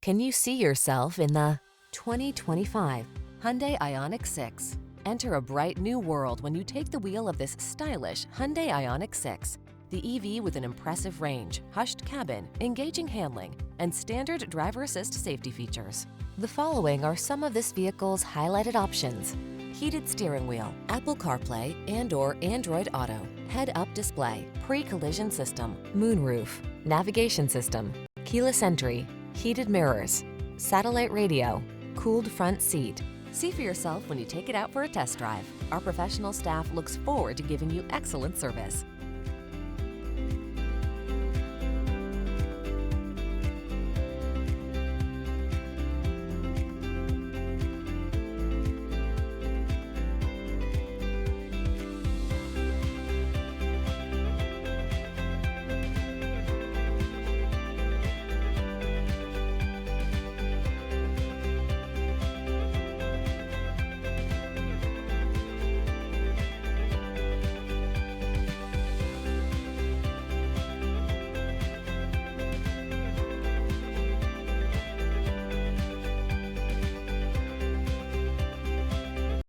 Can you see yourself in the 2025 Hyundai Ioniq 6? Enter a bright new world when you take the wheel of this stylish Hyundai Ioniq 6. The EV with an impressive range, hushed cabin, engaging handling, and standard driver assist safety features. The following are some of this vehicle's highlighted options: heated steering wheel, Apple CarPlay and/or Android Auto, head-up display, pre-collision system, moonroof, navigation system, keyless entry, heated mirrors, satellite radio, cooled front seat. See for yourself when you take it out for a test drive. Our professional staff looks forward to giving you excellent service.